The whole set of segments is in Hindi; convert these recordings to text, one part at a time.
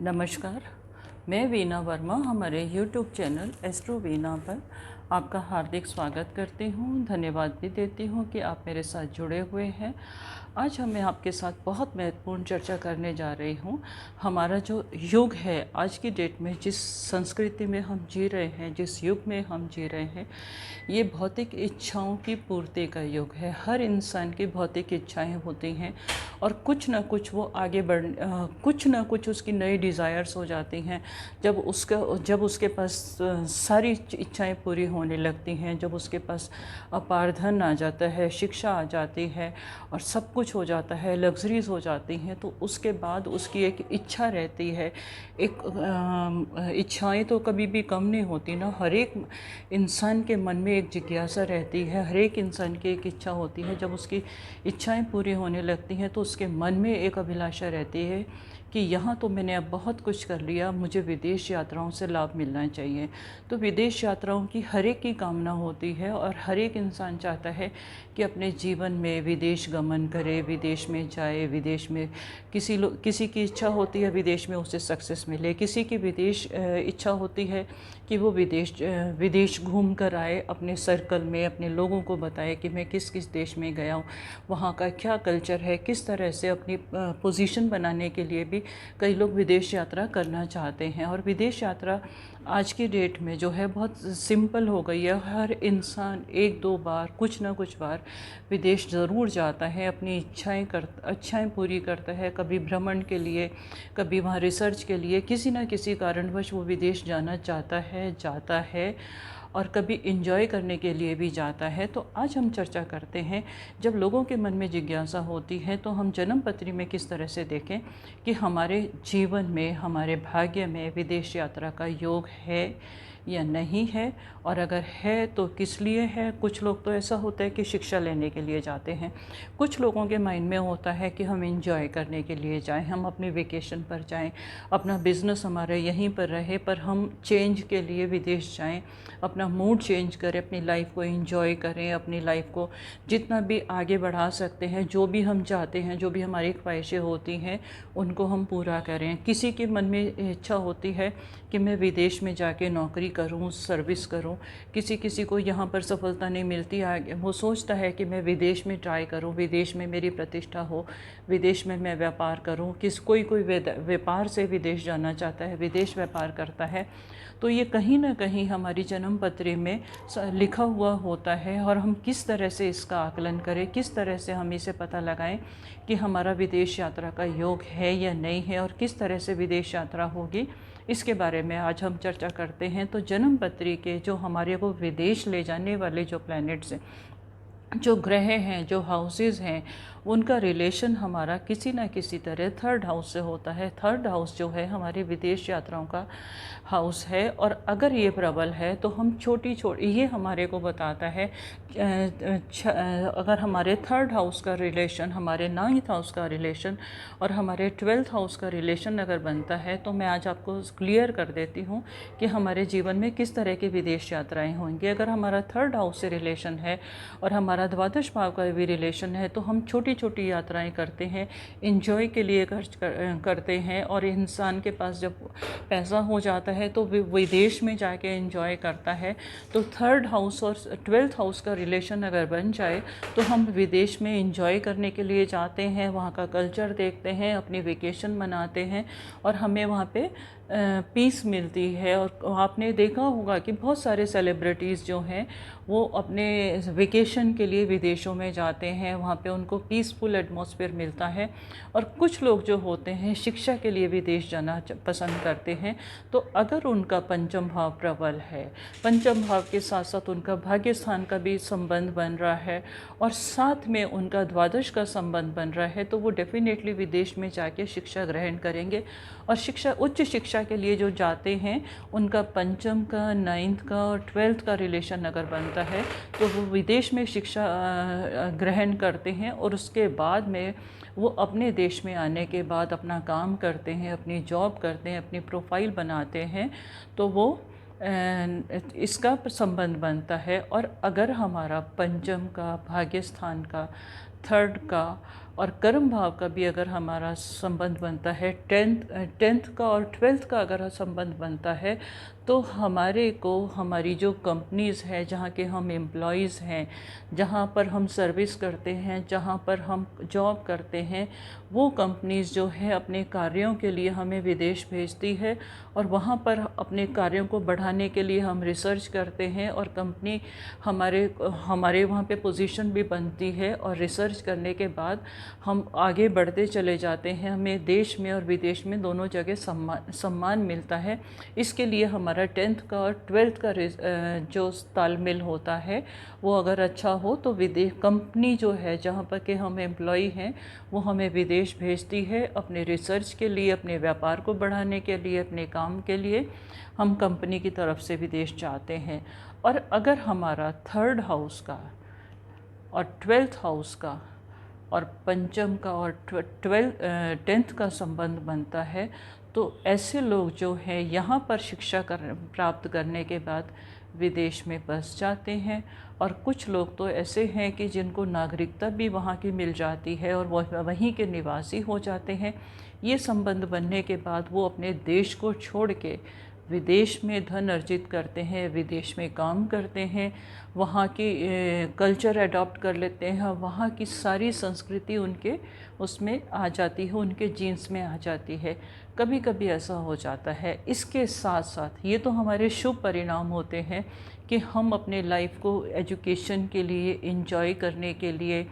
नमस्कार, मैं वीना वर्मा हमारे यूट्यूब चैनल एस्ट्रो वीना पर आपका हार्दिक स्वागत करती हूँ। धन्यवाद भी देती हूँ कि आप मेरे साथ जुड़े हुए हैं। आज मैं आपके साथ बहुत महत्वपूर्ण चर्चा करने जा रही हूँ। हमारा जो युग है आज की डेट में, जिस संस्कृति में हम जी रहे हैं, जिस युग में हम जी रहे हैं, ये भौतिक इच्छाओं की पूर्ति का युग है। हर इंसान की भौतिक इच्छाएं होती हैं और कुछ ना कुछ वो आगे कुछ ना कुछ उसकी नई डिज़ायर्स हो जाती हैं। जब उसके पास सारी इच्छाएं पूरी होने लगती हैं, जब उसके पास अपार धन आ जाता है, शिक्षा आ जाती है और सब कुछ हो जाता है, लग्जरीज हो जाती हैं, तो उसके बाद उसकी एक इच्छा रहती है। इच्छाएं तो कभी भी कम नहीं होती ना। हर एक इंसान के मन में एक जिज्ञासा रहती है, हर एक इंसान की एक इच्छा होती है। जब उसकी इच्छाएं पूरी होने लगती हैं तो उसके मन में एक अभिलाषा रहती है कि यहाँ तो मैंने अब बहुत कुछ कर लिया, मुझे विदेश यात्राओं से लाभ मिलना चाहिए। तो विदेश यात्राओं की हर एक की कामना होती है और हर एक इंसान चाहता है कि अपने जीवन में विदेश गमन करे, विदेश में जाए। विदेश में किसी की इच्छा होती है विदेश में उसे सक्सेस मिले, किसी की विदेश इच्छा होती है कि वो विदेश घूम कर आए, अपने सर्कल में अपने लोगों को बताए कि मैं किस किस देश में गया हूँ, वहाँ का क्या कल्चर है, किस तरह से अपनी पोजीशन बनाने के लिए भी कई लोग विदेश यात्रा करना चाहते हैं। और विदेश यात्रा आज की डेट में जो है बहुत सिंपल हो गई है। हर इंसान एक दो बार, कुछ ना कुछ बार विदेश ज़रूर जाता है, अपनी इच्छाएं पूरी करता है। कभी भ्रमण के लिए, कभी वहाँ रिसर्च के लिए, किसी ना किसी कारणवश वो विदेश जाना जाता है और कभी इंजॉय करने के लिए भी जाता है। तो आज हम चर्चा करते हैं, जब लोगों के मन में जिज्ञासा होती है तो हम जन्म पत्री में किस तरह से देखें कि हमारे जीवन में, हमारे भाग्य में विदेश यात्रा का योग है या नहीं है, और अगर है तो किस लिए है। कुछ लोग तो ऐसा होता है कि शिक्षा लेने के लिए जाते हैं, कुछ लोगों के माइंड में होता है कि हम एंजॉय करने के लिए जाएं, हम अपने वेकेशन पर जाएं, अपना बिजनेस हमारा यहीं पर रहे, पर हम चेंज के लिए विदेश जाएं, अपना मूड चेंज करें, अपनी लाइफ को एंजॉय करें, अपनी लाइफ को जितना भी आगे बढ़ा सकते हैं, जो भी हम चाहते हैं, जो भी हमारी ख्वाहिशें होती हैं उनको हम पूरा करें। किसी के मन में इच्छा होती है कि मैं विदेश में जाके नौकरी करूं, सर्विस करूं। किसी को यहाँ पर सफलता नहीं मिलती आगे, वो सोचता है कि मैं विदेश में ट्राई करूं, विदेश में मेरी प्रतिष्ठा हो, विदेश में मैं व्यापार करूं। कोई व्यापार से विदेश जाना चाहता है, विदेश व्यापार करता है। तो ये कहीं ना कहीं हमारी जन्म पत्री में लिखा हुआ होता है और हम किस तरह से इसका आकलन करें, किस तरह से हम इसे पता लगाएं कि हमारा विदेश यात्रा का योग है या नहीं है, और किस तरह से विदेश यात्रा होगी, इसके बारे में आज हम चर्चा करते हैं। तो जन्म पत्री के जो हमारे को विदेश ले जाने वाले जो प्लैनेट्स हैं, जो ग्रह हैं, जो हाउसेस हैं, उनका रिलेशन हमारा किसी न किसी तरह थर्ड हाउस से होता है। थर्ड हाउस जो है हमारी विदेश यात्राओं का हाउस है, और अगर ये प्रबल है तो हम छोटी ये हमारे को बताता है अगर हमारे थर्ड हाउस का रिलेशन, हमारे नाइन्थ हाउस का रिलेशन और हमारे 12th हाउस का रिलेशन अगर बनता है, तो मैं आज आपको क्लियर कर देती हूँ कि हमारे जीवन में किस तरह की विदेश यात्राएं होंगी। अगर हमारा थर्ड हाउस से रिलेशन है और हमारा द्वादश भाव का भी रिलेशन है, तो हम छोटी छोटी यात्राएं करते हैं, इंजॉय के लिए करते हैं। और इंसान के पास जब पैसा हो जाता है तो विदेश में जाके एंजॉय करता है। तो थर्ड हाउस और 12th हाउस का रिलेशन अगर बन जाए तो हम विदेश में एंजॉय करने के लिए जाते हैं, वहाँ का कल्चर देखते हैं, अपनी वेकेशन मनाते हैं और हमें वहाँ पे पीस मिलती है। और आपने देखा होगा कि बहुत सारे सेलिब्रिटीज़ जो हैं वो अपने वेकेशन के लिए विदेशों में जाते हैं, वहाँ पे उनको पीसफुल एटमॉस्फेयर मिलता है। और कुछ लोग जो होते हैं शिक्षा के लिए विदेश जाना पसंद करते हैं। तो अगर उनका पंचम भाव प्रबल है, पंचम भाव के साथ साथ उनका भाग्य स्थान का भी संबंध बन रहा है और साथ में उनका द्वादश का संबंध बन रहा है, तो वो डेफिनेटली विदेश में जाके शिक्षा ग्रहण करेंगे। और उच्च शिक्षा के लिए जो जाते हैं उनका पंचम का, नाइन्थ का और 12th का रिलेशन अगर बनता है तो वो विदेश में शिक्षा ग्रहण करते हैं। और उसके बाद में वो अपने देश में आने के बाद अपना काम करते हैं, अपनी जॉब करते हैं, अपनी प्रोफाइल बनाते हैं, तो वो इसका संबंध बनता है। और अगर हमारा पंचम का, भाग्य स्थान का, थर्ड का और कर्म भाव का भी अगर हमारा संबंध बनता है, टेंथ का और ट्वेल्थ का अगर संबंध बनता है, तो हमारे को हमारी जो कंपनीज़ है, जहाँ के हम एम्प्लॉयज़ हैं, जहाँ पर हम सर्विस करते हैं, जहाँ पर हम जॉब करते हैं, वो कंपनीज़ जो है अपने कार्यों के लिए हमें विदेश भेजती है, और वहाँ पर अपने कार्यों को बढ़ाने के लिए हम रिसर्च करते हैं, और कंपनी हमारे हमारे वहाँ पे पोजीशन भी बनती है, और रिसर्च करने के बाद हम आगे बढ़ते चले जाते हैं। हमें देश में और विदेश में दोनों जगह सम्मान मिलता है। इसके लिए हमारा टेंथ का और ट्वेल्थ का जो तालमेल होता है वो अगर अच्छा हो, तो विदेश कंपनी जो है जहाँ पर के हम एम्प्लॉई हैं, वो हमें विदेश भेजती है अपने रिसर्च के लिए, अपने व्यापार को बढ़ाने के लिए, अपने काम के लिए हम कंपनी की तरफ से विदेश जाते हैं। और अगर हमारा थर्ड हाउस का और ट्वेल्थ हाउस का और पंचम का और टेंथ का संबंध बनता है, तो ऐसे लोग जो हैं यहाँ पर शिक्षा प्राप्त करने के बाद विदेश में बस जाते हैं। और कुछ लोग तो ऐसे हैं कि जिनको नागरिकता भी वहाँ की मिल जाती है और वो वहीं के निवासी हो जाते हैं। ये संबंध बनने के बाद वो अपने देश को छोड़ के विदेश में धन अर्जित करते हैं, विदेश में काम करते हैं, वहाँ की कल्चर अडॉप्ट कर लेते हैं, वहाँ की सारी संस्कृति उनके उसमें आ जाती है, उनके जीन्स में आ जाती है। कभी कभी ऐसा हो जाता है। इसके साथ साथ ये तो हमारे शुभ परिणाम होते हैं कि हम अपने लाइफ को एजुकेशन के लिए, इंजॉय करने के लिए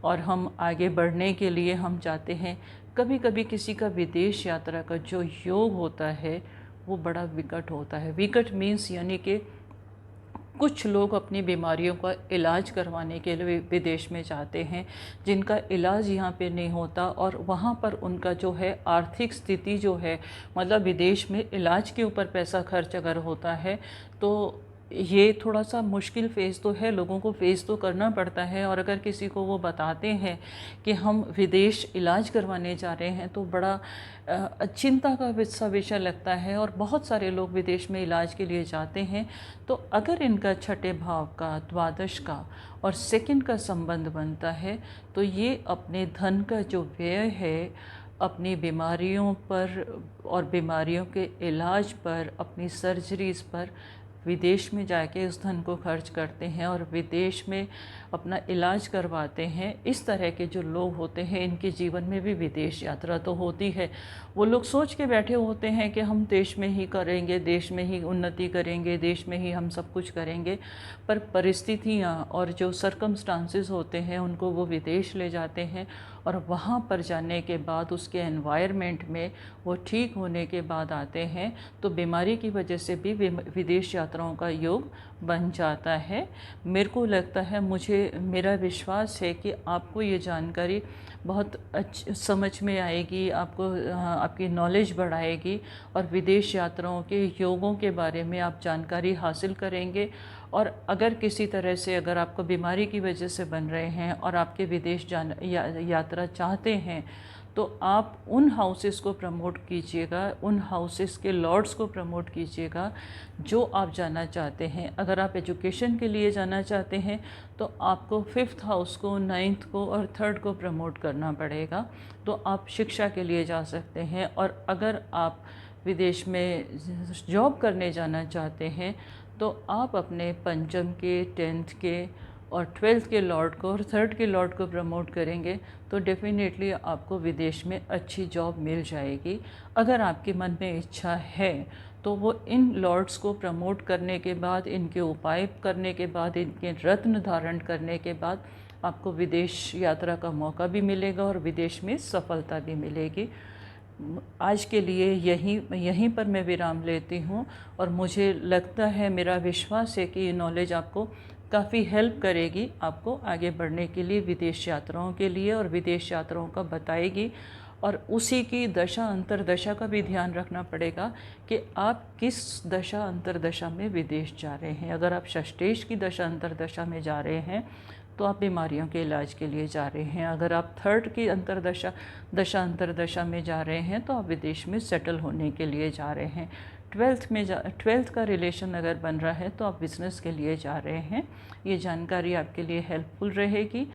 और हम आगे बढ़ने के लिए हम जाते हैं। कभी कभी किसी का विदेश यात्रा का जो योग होता है वो बड़ा विकट होता है। विकट मीन्स यानी कि कुछ लोग अपनी बीमारियों का इलाज करवाने के लिए विदेश में जाते हैं, जिनका इलाज यहाँ पे नहीं होता, और वहाँ पर उनका जो है आर्थिक स्थिति जो है, मतलब विदेश में इलाज के ऊपर पैसा खर्च अगर होता है तो ये थोड़ा सा मुश्किल फ़ेज़ तो है, लोगों को फ़ेस तो करना पड़ता है। और अगर किसी को वो बताते हैं कि हम विदेश इलाज करवाने जा रहे हैं, तो बड़ा चिंता का सा विषय लगता है, और बहुत सारे लोग विदेश में इलाज के लिए जाते हैं। तो अगर इनका छठे भाव का, द्वादश का और सेकंड का संबंध बनता है, तो ये अपने धन का जो व्यय है अपनी बीमारियों पर और बीमारियों के इलाज पर, अपनी सर्जरीज़ पर विदेश में जाके उस धन को खर्च करते हैं और विदेश में अपना इलाज करवाते हैं। इस तरह के जो लोग होते हैं, इनके जीवन में भी विदेश यात्रा तो होती है। वो लोग सोच के बैठे होते हैं कि हम देश में ही करेंगे, देश में ही उन्नति करेंगे, देश में ही हम सब कुछ करेंगे, पर परिस्थितियाँ और जो सर्कमस्टांसेस होते हैं उनको वो विदेश ले जाते हैं, और वहाँ पर जाने के बाद उसके एनवायरनमेंट में वो ठीक होने के बाद आते हैं, तो बीमारी की वजह से भी विदेश यात्राओं का योग बन जाता है। मेरे को लगता है, मेरा विश्वास है कि आपको ये जानकारी बहुत समझ में आएगी, आपको आपकी नॉलेज बढ़ाएगी, और विदेश यात्राओं के योगों के बारे में आप जानकारी हासिल करेंगे। और अगर किसी तरह से अगर आपको बीमारी की वजह से बन रहे हैं और आपके विदेश यात्रा चाहते हैं, तो आप उन हाउसेस को प्रमोट कीजिएगा, उन हाउसेस के लॉर्ड्स को प्रमोट कीजिएगा जो आप जाना चाहते हैं। अगर आप एजुकेशन के लिए जाना चाहते हैं तो आपको फिफ्थ हाउस को, नाइन्थ को और थर्ड को प्रमोट करना पड़ेगा, तो आप शिक्षा के लिए जा सकते हैं। और अगर आप विदेश में जॉब करने जाना चाहते हैं तो आप अपने पंचम के, टेंथ के और ट्वेल्थ के लॉर्ड को और थर्ड के लॉर्ड को प्रमोट करेंगे, तो डेफिनेटली आपको विदेश में अच्छी जॉब मिल जाएगी। अगर आपके मन में इच्छा है तो वो इन लॉर्ड्स को प्रमोट करने के बाद, इनके उपाय करने के बाद, इनके रत्न धारण करने के बाद आपको विदेश यात्रा का मौका भी मिलेगा और विदेश में सफलता भी मिलेगी। आज के लिए यहीं पर मैं विराम लेती हूँ, और मुझे लगता है, मेरा विश्वास है कि ये नॉलेज आपको काफ़ी हेल्प करेगी, आपको आगे बढ़ने के लिए, विदेश यात्राओं के लिए, और विदेश यात्राओं का बताएगी। और उसी की दशा अंतरदशा का भी ध्यान रखना पड़ेगा कि आप किस दशा अंतरदशा में विदेश जा रहे हैं। अगर आप षष्ठेश की दशा अंतरदशा में जा रहे हैं तो आप बीमारियों के इलाज के लिए जा रहे हैं। अगर आप थर्ड की दशा अंतरदशा में जा रहे हैं तो आप विदेश में सेटल होने के लिए जा रहे हैं। ट्वेल्थ का रिलेशन अगर बन रहा है तो आप बिज़नेस के लिए जा रहे हैं। ये जानकारी आपके लिए हेल्पफुल रहेगी।